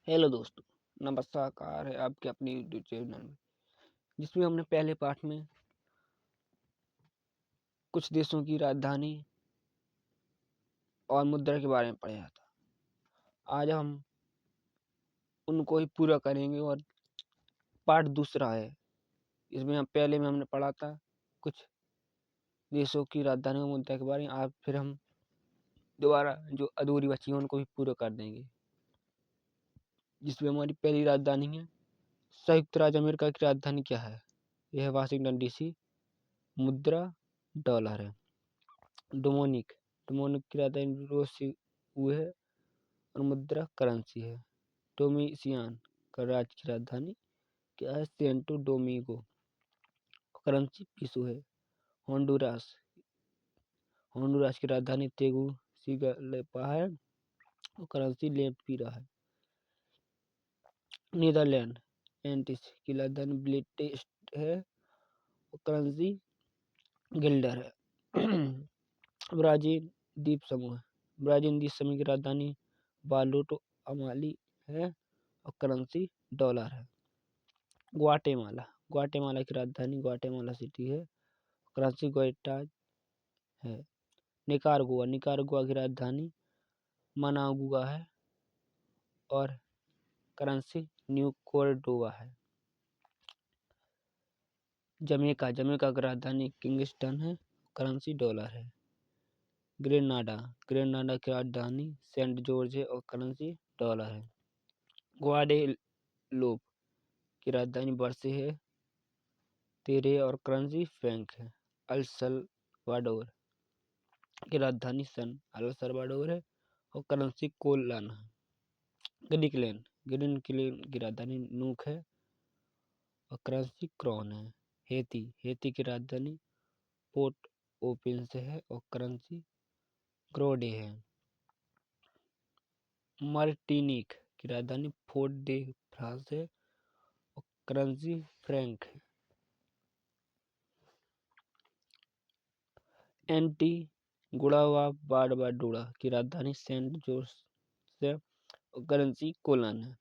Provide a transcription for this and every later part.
Hello दोस्तों, नमस्कार है आपके अपने यूट्यूब चैनल में, जिसमें हमने पहले पाठ में कुछ देशों की राजधानी और मुद्रा के बारे में पढ़ा था। आज हम उनको ही पूरा करेंगे और पाठ दूसरा है। इसमें हम पहले में हमने पढ़ा था कुछ देशों की राजधानी और मुद्रा के बारे में। आज फिर हम दोबारा जो अधूरी बची है उनको भी पूरा कर देंगे, जिसमें हमारी पहली राजधानी है संयुक्त राज्य अमेरिका की राजधानी क्या है? यह है वाशिंगटन डीसी। मुद्रा डॉलर है। डोमिनिक डोमिनिक की राजधानी रोस हुए है और मुद्रा करेंसी है। डोमिनिसियान गणराज्य की राजधानी क्या है? Santo Domingo. करेंसी पीसो है। होंडुरास होंडुरास की राजधानी तेगुसिगल्पा है और करेंसी लेम्पिरा है। नीदरलैंड एंटिस की राजधानी ब्लेटेस्ट है और करेंसी गिल्डर है। ब्राजील द्वीप समूह ब्राजील द्वीप समूह की राजधानी बालोटो अमाली है और करेंसी डॉलर है। ग्वाटेमाला की राजधानी ग्वाटेमाला सिटी है, करेंसी ग्वाटाज है। निकारागुआ की राजधानी मनागुआ है और करेंसी न्यू कोर्डोवा है। जमैका की राजधानी किंगस्टन है, करेंसी डॉलर है। ग्रेनाडा की राजधानी सेंट जॉर्ज है और करेंसी डॉलर है। ग्वाडेलोप की राजधानी बर्से है, तेरे और करेंसी फ्रैंक है। अल सल्वाडोर की राजधानी सन अल सल्वाडोर है और करेंसी कोलान है। ग्रीनलैंड की राजधानी नूक है और करेंसी क्रॉन है। हेती की राजधानी पोर्ट ओ प्रिंस है और करेंसी ग्रोडे है। मार्टिनिक की राजधानी फोर्ट दे फ्रांस है और करेंसी फ्रैंक है। एंटीगुआ व बारबुडा की राजधानी सेंट जोर्ज है और करेंसी कोलन है।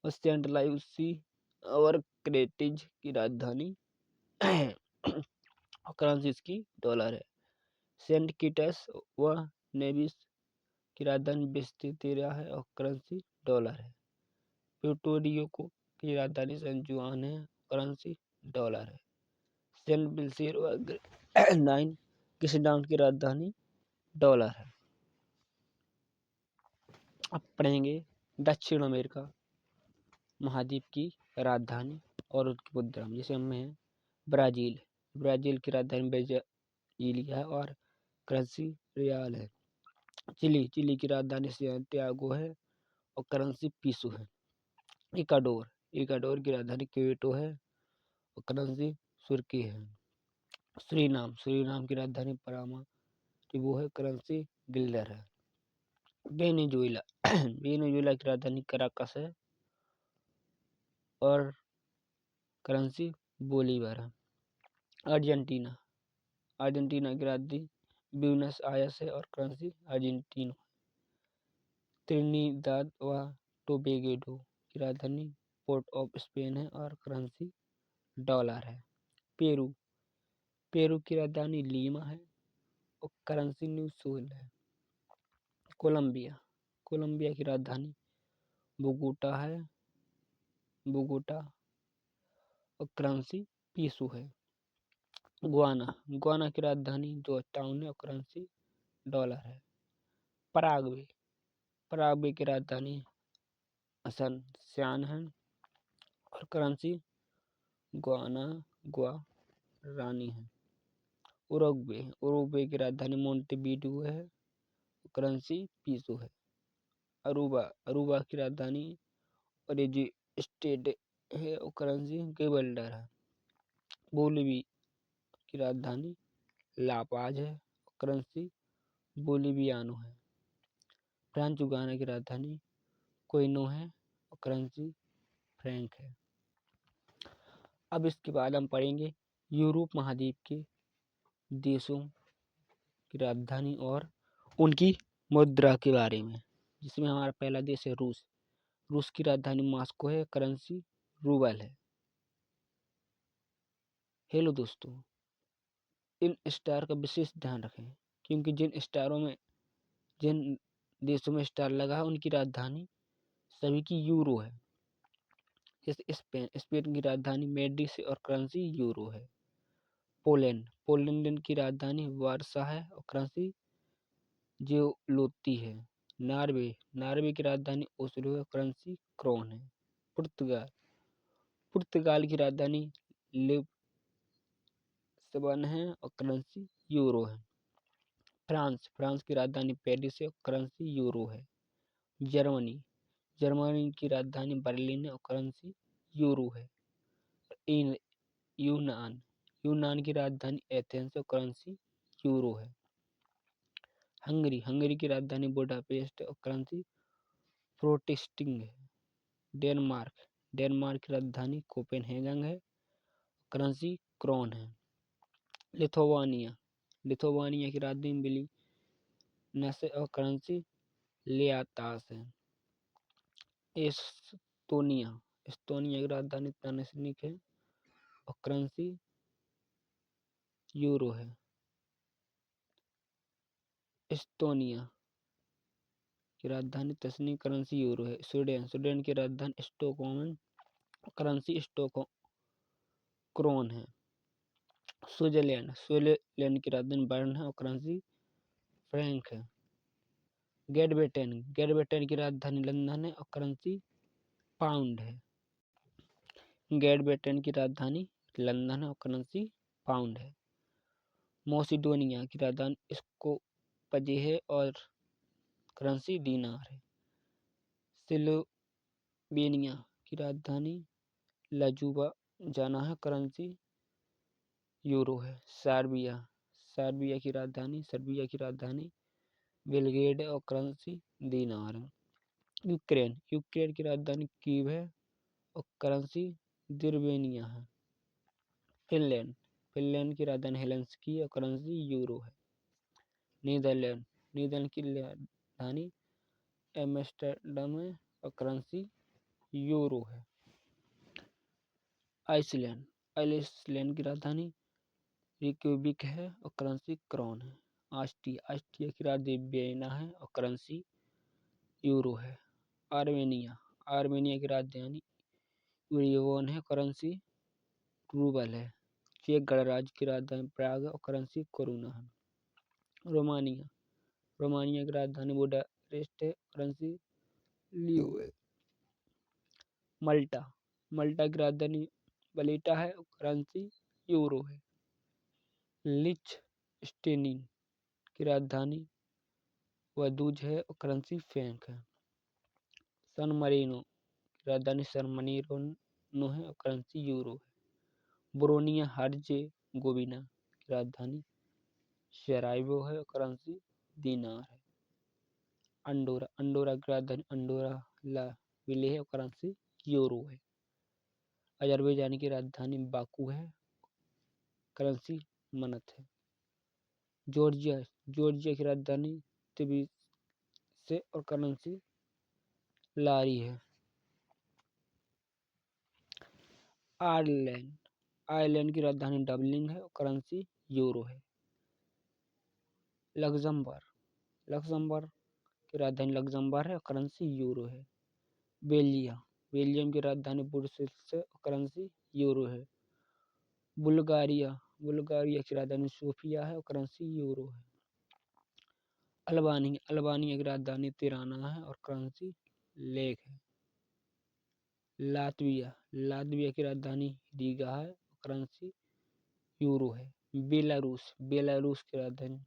और सेंट लुसी और क्रेटिज की राजधानी और करेंसी इसकी डॉलर है। सेंट किटस व नेविस की राजधानी बेस्तेरा है और करेंसी डॉलर है। प्यूर्टो रिको की राजधानी सैन जुआन है, करेंसी डॉलर है। सेंट विंसेंट व ग्रेनाडाइन किसडाउन की राजधानी डॉलर है। अब पढ़ेंगे दक्षिण अमेरिका महाद्वीप की राजधानी और उसकी मुद्रा, जैसे हमें है ब्राजील की राजधानी ब्राजीलिया है और करेंसी रियाल है। चिली की राजधानी सैंटियागो है और करेंसी पीसो है। इक्वाडोर की राजधानी क्वेटो है और करेंसी सुर्की है। सुरीनाम की राजधानी परामारिबो है, करेंसी गिल्डर है। वेनेजुएला की राजधानी कराकस है और करेंसी बोलीवर है। अर्जेंटीना की राजधानी ब्यूनस आयर्स है और करेंसी अर्जेंटीनो। त्रिनिदाद व टोबैगो की राजधानी पोर्ट ऑफ स्पेन है और करेंसी डॉलर है। पेरू की राजधानी लीमा है और करेंसी न्यू सोल है। कोलंबिया की राजधानी बोगोटा और करेंसी पीसो है। गुआना की राजधानी जॉर्जटाउन है और करेंसी डॉलर है। पराग्वे की राजधानी असनसियान है और करेंसी गुआरानी है। उरुग्वे की राजधानी मोंटेवीडियो है, करेंसी पीसो है। अरूबा की राजधानी ओरेजी स्टेट है और करेंसी गिब्राल्टर है। बोलिविया की राजधानी लापाज है और करेंसी बोलिवियानो है। फ्रेंच गुयाना की राजधानी क्विनो है और करेंसी फ्रैंक है। अब इसके बाद हम पढ़ेंगे यूरोप महाद्वीप के देशों की राजधानी और उनकी मुद्रा के बारे में, जिसमें हमारा पहला देश है रूस। रूस की राजधानी मॉस्को है, करेंसी रूबल है। हेलो दोस्तों, इन स्टार का विशेष ध्यान रखें क्योंकि जिन देशों में स्टार लगा है उनकी राजधानी सभी की यूरो है। जैसे स्पेन की राजधानी मैड्रिड है और करेंसी यूरो है। पोलैंड की राजधानी वार्सा है और करेंसी ज़्लोटी है। नॉर्वे की राजधानी ओस्लो है, करेंसी क्रोन है। पुर्तगाल की राजधानी लिस्बन है और करेंसी यूरो है। फ्रांस की राजधानी पेरिस है और करेंसी यूरो है। जर्मनी की राजधानी बर्लिन है और करेंसी यूरो है। यूनान की राजधानी एथेंस और करेंसी यूरो है। हंगरी की राजधानी बुडापेस्ट है और करेंसी प्रोटेस्टिंग है। डेनमार्क की राजधानी कोपेनहेगन है, करेंसी क्रोन है। लिथुआनिया की राजधानी विल्नियस है और करेंसी ल्यातास है। एस्टोनिया की राजधानी तनसिनिक है और करेंसी यूरो है। एस्टोनिया की राजधानी तस्नीक, करेंसी यूरो है। स्वीडन की राजधानी स्टॉकहोम, करेंसी क्रोन है। स्विट्जरलैंड की राजधानी बर्न है और करेंसी फ्रैंक है। ग्रेट ब्रिटेन की राजधानी लंदन है और करेंसी पाउंड है। ग्रेट ब्रिटेन की राजधानी लंदन है और करेंसी पाउंड है। मैसेडोनिया की राजधानी स्कोप्जे है और करेंसी दीनार है। स्लोवेनिया की राजधानी ljubljana है, करेंसी यूरो है। सर्बिया की राजधानी बेलग्रेड है और करेंसी दीनार है। यूक्रेन की राजधानी कीव है और करेंसी दिर्वेनिया है। फिनलैंड की राजधानी हेलेंसिकी है और करेंसी यूरो है। नीदरलैंड की राजधानी एम्स्टर्डम है और करेंसी यूरो है। आइसलैंड की राजधानी रिक्यूबिक है और करेंसी क्रोन है। ऑस्ट्रिया की राजधानी वियना है और करेंसी यूरो है। आर्मेनिया की राजधानी येरेवन है, करेंसी रूबल है। चेक गणराज्य की राजधानी प्राग है और करेंसी कोरोना है। रोमानिया की राजधानी बुडापेस्ट है, करेंसी ल्यू है। मल्टा की राजधानी वलेटा है और करेंसी यूरो है। लिechtenstein की राजधानी वदूज है और करेंसी फ्रैंक है। सान मरीनो की राजधानी सान मरीनो है और करेंसी यूरो है। बोस्निया हर्जेगोविना की राजधानी सरायेवो है और करेंसी दीनार है। अंडोरा की राजधानी अंडोरा ला विले है और करेंसी यूरो है। अजरबैजान की राजधानी बाकू है, करेंसी मनत है। जॉर्जिया की राजधानी त्बिलिसी और करेंसी लारी है। आयरलैंड की राजधानी डबलिन है और करेंसी यूरो है। लक्समबर्ग की राजधानी लक्समबर्ग है और करेंसी यूरो है। बेल्जियम की राजधानी ब्रुसेल्स है और करेंसी यूरो है। बुल्गारिया की राजधानी सोफिया है और करेंसी यूरो है। अल्बानिया की राजधानी तिराना है और करेंसी लेक है। लातविया की राजधानी रीगा है और करेंसी यूरो है। बेलारूस की राजधानी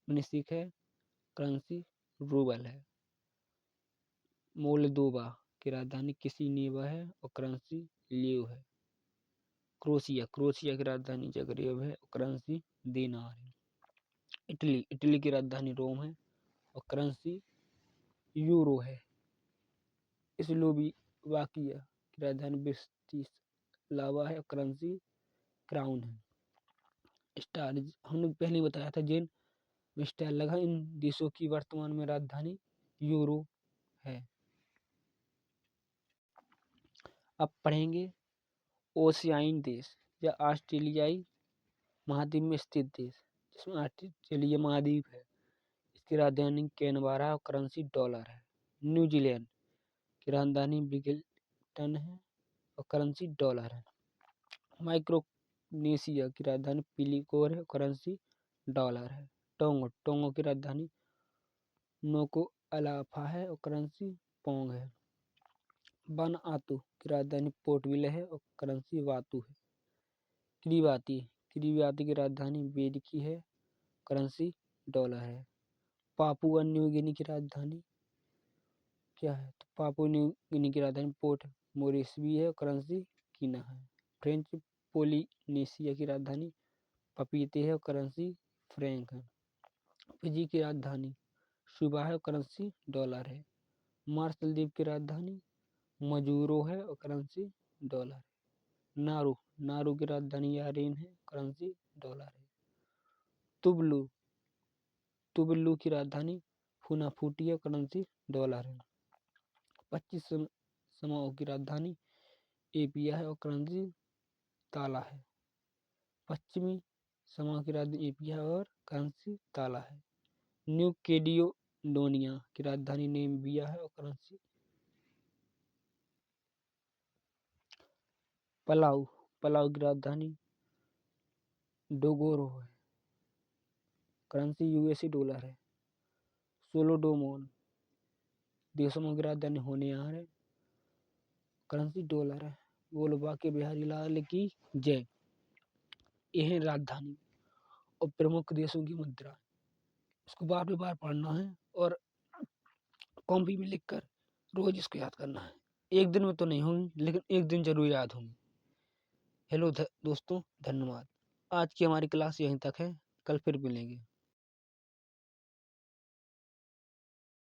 मिन्स्क है, करेंसी रूबल है। मोल्दोवा की राजधानी किशिनेव है और करेंसी ल्यू है। क्रोएशिया की राजधानी ज़ग्रेब है और करेंसी दीनार है। इटली की राजधानी रोम है और करेंसी यूरो है। स्लोवाकिया की राजधानी ब्रिटिस्लावा है और करेंसी क्राउन है। स्टार हमने पहले बताया था जिन स्टार लगा इन देशों की वर्तमान में राजधानी यूरो है। अब पढ़ेंगे ओशियाई देश या ऑस्ट्रेलियाई महाद्वीप में स्थित देश जिसमें ऑस्ट्रेलिया महाद्वीप है। इसकी राजधानी कैनबरा और करेंसी डॉलर है। न्यूजीलैंड की राजधानी विलिंगटन है और करेंसी डॉलर है। माइक्रोनेशिया की राजधानी पिलिकोर है और करेंसी डॉलर है। टोंगो की राजधानी नुकुअलोफा है और करेंसी पोंग है। वनुआतु की राजधानी पोर्ट विले है और करेंसी वातु है। किरिबाती की राजधानी वेदिकी है, करेंसी डॉलर है। पापुआ न्यू गिनी की राजधानी क्या है? तो पापुआ न्यू गिनी की राजधानी पोर्ट मोरेस्बी है और करेंसी कीना है। फ्रेंच पोलिनेशिया की राजधानी पपीते है और करेंसी फ्रैंक है। फिजी की राजधानी सुबा है और करेंसी डॉलर है। मार्शल द्वीप की राजधानी मजूरो है और करेंसी डॉलर है। नारू की राजधानी यारेन है, करेंसी डॉलर है। तुवलु की राजधानी फुनाफुटी है, करेंसी डॉलर है। 25 समाओ की राजधानी एपिया है और करेंसी ताला है। पश्चिमी समाओ की राजधानी एपिया और करेंसी ताला है। न्यू कैलिडोनिया की राजधानी नेमिबिया है और करेंसी पलाऊ की राजधानी डोगोरो है, करेंसी यूएसडी डॉलर है। सोलोमन देशों की राजधानी होनियार है, करेंसी डॉलर है। बोलो बाकी बिहारी लाल की जय। यह है राजधानी और प्रमुख देशों की मुद्रा। इसको बार पढ़ना है और कॉपी में लिखकर रोज इसको याद करना है। एक दिन में तो नहीं होंगी लेकिन एक दिन जरूर याद होंगी। हेलो दोस्तों, धन्यवाद। आज की हमारी क्लास यहीं तक है, कल फिर मिलेंगे।